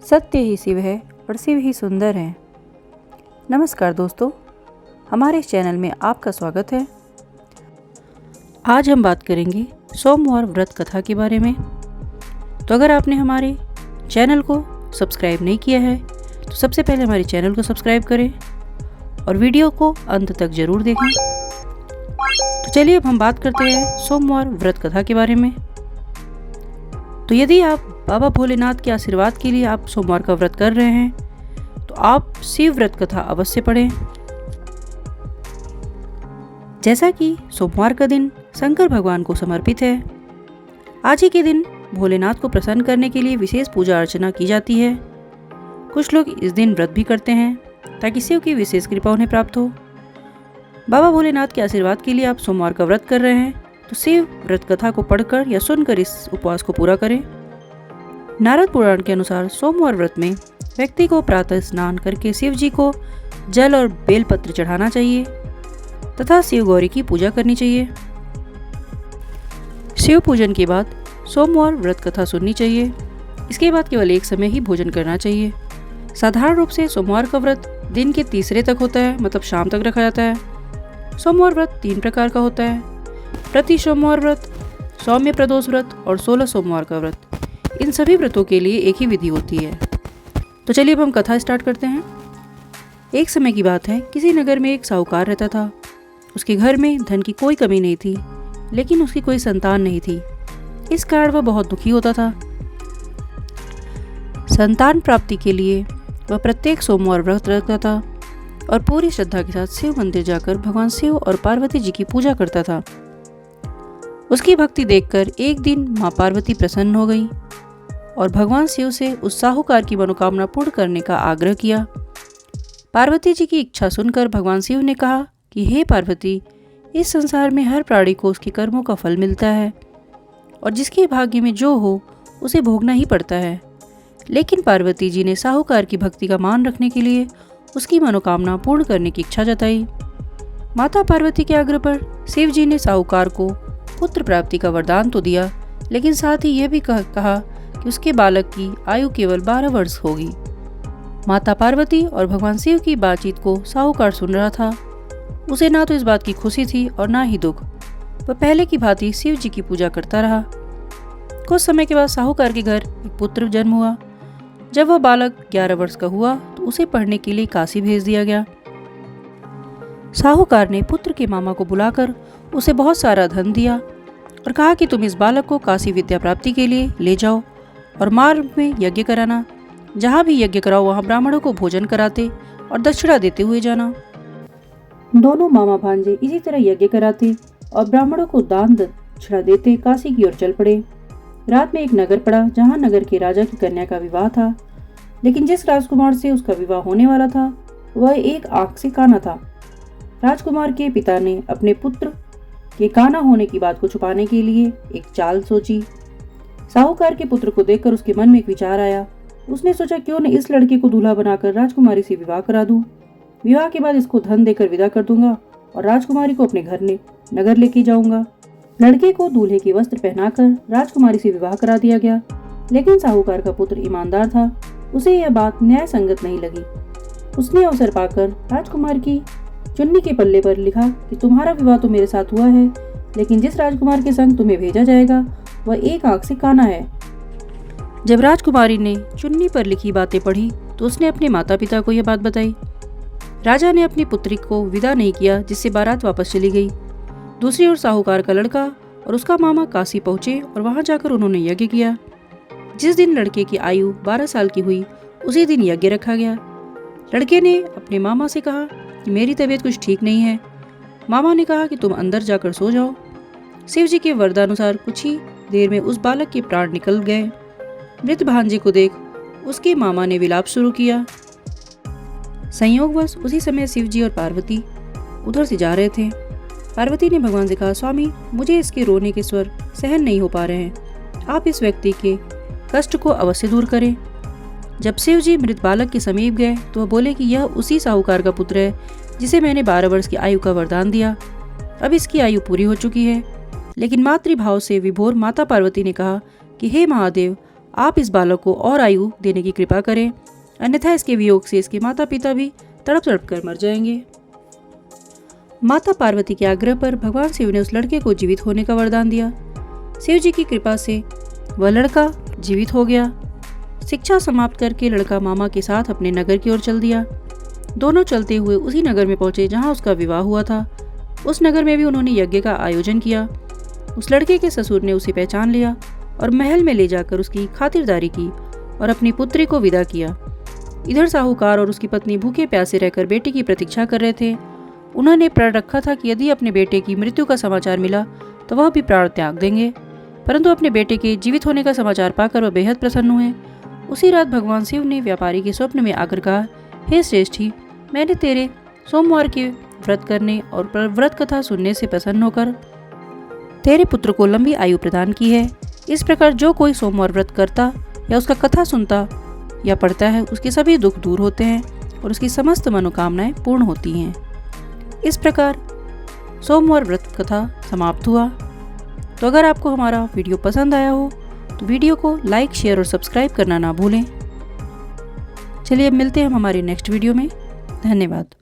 सत्य ही शिव है और शिव ही सुंदर है। नमस्कार दोस्तों, हमारे इस चैनल में आपका स्वागत है। आज हम बात करेंगे सोमवार व्रत कथा के बारे में। तो अगर आपने हमारे चैनल को सब्सक्राइब नहीं किया है तो सबसे पहले हमारे चैनल को सब्सक्राइब करें और वीडियो को अंत तक जरूर देखें। तो चलिए अब हम बात करते हैं सोमवार व्रत कथा के बारे में। तो यदि आप बाबा भोलेनाथ के आशीर्वाद के लिए आप सोमवार का व्रत कर रहे हैं तो आप शिव व्रत कथा अवश्य पढ़ें। जैसा कि सोमवार का दिन शंकर भगवान को समर्पित है, आज ही के दिन भोलेनाथ को प्रसन्न करने के लिए विशेष पूजा अर्चना की जाती है। कुछ लोग इस दिन व्रत भी करते हैं ताकि शिव की विशेष कृपा उन्हें प्राप्त हो। बाबा भोलेनाथ के आशीर्वाद के लिए आप सोमवार का व्रत कर रहे हैं तो शिव व्रत कथा को पढ़कर या सुनकर इस उपवास को पूरा करें। नारद पुराण के अनुसार सोमवार व्रत में व्यक्ति को प्रातः स्नान करके शिव जी को जल और बेलपत्र चढ़ाना चाहिए तथा शिव गौरी की पूजा करनी चाहिए। शिव पूजन के बाद सोमवार व्रत कथा सुननी चाहिए। इसके बाद केवल एक समय ही भोजन करना चाहिए। साधारण रूप से सोमवार का व्रत दिन के तीसरे तक होता है, मतलब शाम तक रखा जाता है। सोमवार व्रत 3 प्रकार का होता है: प्रति सोमवार व्रत, सौम्य प्रदोष व्रत और 16 सोमवार का व्रत। इन सभी व्रतों के लिए एक ही विधि होती है। तो चलिए अब हम कथा स्टार्ट करते हैं। एक समय की बात है, किसी नगर में एक साहूकार रहता था। उसके घर में धन की कोई कमी नहीं थी, लेकिन उसकी कोई संतान नहीं थी। इस कारण वह बहुत दुखी होता था। संतान प्राप्ति के लिए वह प्रत्येक सोमवार व्रत रखता था और पूरी श्रद्धा के साथ शिव मंदिर जाकर भगवान शिव और पार्वती जी की पूजा करता था। उसकी भक्ति देखकर एक दिन माँ पार्वती प्रसन्न हो गई और भगवान शिव से उस साहूकार की मनोकामना पूर्ण करने का आग्रह किया। पार्वती जी की इच्छा सुनकर भगवान शिव ने कहा कि हे पार्वती, इस संसार में हर प्राणी को उसके कर्मों का फल मिलता है और जिसके भाग्य में जो हो उसे भोगना ही पड़ता है। लेकिन पार्वती जी ने साहूकार की भक्ति का मान रखने के लिए उसकी मनोकामना पूर्ण करने की इच्छा जताई। माता पार्वती के आग्रह पर शिव जी ने साहूकार को पुत्र प्राप्ति का वरदान तो दिया, लेकिन साथ ही यह भी कहा कि उसके बालक की आयु केवल 12 वर्ष होगी। माता पार्वती और भगवान शिव की बातचीत को साहूकार सुन रहा था। उसे ना तो इस बात की खुशी थी और ना ही दुख। वह पहले की भांति शिव जी की पूजा करता रहा। कुछ समय के बाद साहूकार के घर एक पुत्र जन्म हुआ। जब वह बालक 11 वर्ष का हुआ तो उसे पढ़ने के लिए काशी भेज दिया गया। साहूकार ने पुत्र के मामा को बुलाकर उसे बहुत सारा धन दिया और कहा कि तुम इस बालक को काशी विद्या प्राप्ति के लिए ले जाओ और मार्ग में यज्ञ कराना। जहाँ भी यज्ञ कराओ वहाँ ब्राह्मणों को भोजन कराते और दक्षिणा देते हुए जाना। दोनों मामा भांजे इसी तरह यज्ञ कराते और ब्राह्मणों को दान दक्षिणा देते काशी की ओर चल पड़े। रात में एक नगर पड़ा जहाँ नगर के राजा की कन्या का विवाह था, लेकिन जिस राजकुमार से उसका विवाह होने वाला था वह एक आंख से काना था। राजकुमार के पिता ने अपने पुत्र के काना होने की बात को छुपाने के लिए एक चाल सोची। साहूकार के पुत्र को देखकर उसके मन में एक विचार आया। उसने सोचा, क्यों न इस लड़के को दूल्हा बनाकर राजकुमारी से विवाह करा दूं। विवाह के बाद इसको धन देकर विदा कर दूंगा और राजकुमारी को अपने घर ने नगर लेके जाऊंगा। लड़के को दूल्हे के वस्त्र पहनाकर राजकुमारी से विवाह करा दिया गया, लेकिन साहूकार का पुत्र ईमानदार था। उसे यह बात न्याय संगत नहीं लगी। उसने अवसर पाकर राजकुमार की चुन्नी के पल्ले पर लिखा कि तुम्हारा विवाह तो मेरे साथ हुआ है, लेकिन जिस राजकुमार के संग तुम्हें भेजा जाएगा वह एक आंख से काना है। जब राजकुमारी ने चुन्नी पर लिखी बातें पढ़ी तो उसने अपने माता पिता को यह बात बताई। राजा ने अपनी पुत्री को विदा नहीं किया, जिससे बारात वापस चली गई। दूसरी ओर साहूकार का लड़का और उसका मामा काशी पहुंचे और वहां जाकर उन्होंने यज्ञ किया। जिस दिन लड़के की आयु 12 साल की हुई उसी दिन यज्ञ रखा गया। लड़के ने अपने मामा से कहा कि मेरी तबीयत कुछ ठीक नहीं है। मामा ने कहा कि तुम अंदर जाकर सो जाओ। शिव जी के वरदानुसार कुछ ही देर में उस बालक के प्राण निकल गए। मृत भांजे को देख उसके मामा ने विलाप शुरू किया। संयोगवश उसी समय शिव जी और पार्वती उधर से जा रहे थे। पार्वती ने भगवान से कहा, स्वामी, मुझे इसके रोने के स्वर सहन नहीं हो पा रहे हैं। आप इस व्यक्ति के कष्ट को अवश्य दूर करें। जब शिव जी मृत बालक के समीप गए तो वह बोले कि यह उसी साहूकार का पुत्र है जिसे मैंने 12 वर्ष की आयु का वरदान दिया। अब इसकी आयु पूरी हो चुकी है। लेकिन मातृभाव से विभोर माता पार्वती ने कहा कि हे महादेव, आप इस बालक को और आयु देने की कृपा करें, अन्यथा इसके वियोग से इसके माता पिता भी तड़प तड़प कर मर जाएंगे। माता पार्वती के आग्रह पर भगवान शिव ने उस लड़के को जीवित होने का वरदान दिया। शिव जी की कृपा से वह लड़का जीवित हो गया। शिक्षा समाप्त करके लड़का मामा के साथ अपने नगर की ओर चल दिया। दोनों चलते हुए उसी नगर में पहुंचे जहां उसका विवाह हुआ था। उस नगर में भी उन्होंने यज्ञ का आयोजन किया। उस लड़के के ससुर ने उसे पहचान लिया और महल में ले जाकर उसकी खातिरदारी की और अपनी पुत्री को विदा किया। इधर साहूकार और उसकी पत्नी भूखे प्यासे रहकर बेटे की प्रतीक्षा कर रहे थे। उन्होंने प्रण रखा था कि यदि अपने बेटे की मृत्यु का समाचार मिला तो वह भी प्राण त्याग देंगे, परंतु अपने बेटे के जीवित होने का समाचार पाकर वह बेहद प्रसन्न हुए। उसी रात भगवान शिव ने व्यापारी के स्वप्न में आकर कहा, हे श्रेष्ठी, मैंने तेरे सोमवार के व्रत करने और व्रत कथा सुनने से प्रसन्न होकर तेरे पुत्र को लंबी आयु प्रदान की है। इस प्रकार जो कोई सोमवार व्रत करता या उसका कथा सुनता या पढ़ता है, उसके सभी दुख दूर होते हैं और उसकी समस्त मनोकामनाएं पूर्ण होती हैं। इस प्रकार सोमवार व्रत कथा समाप्त हुआ। तो अगर आपको हमारा वीडियो पसंद आया हो तो वीडियो को लाइक, शेयर और सब्सक्राइब करना ना भूलें। चलिए अब मिलते हैं हम हमारे नेक्स्ट वीडियो में। धन्यवाद।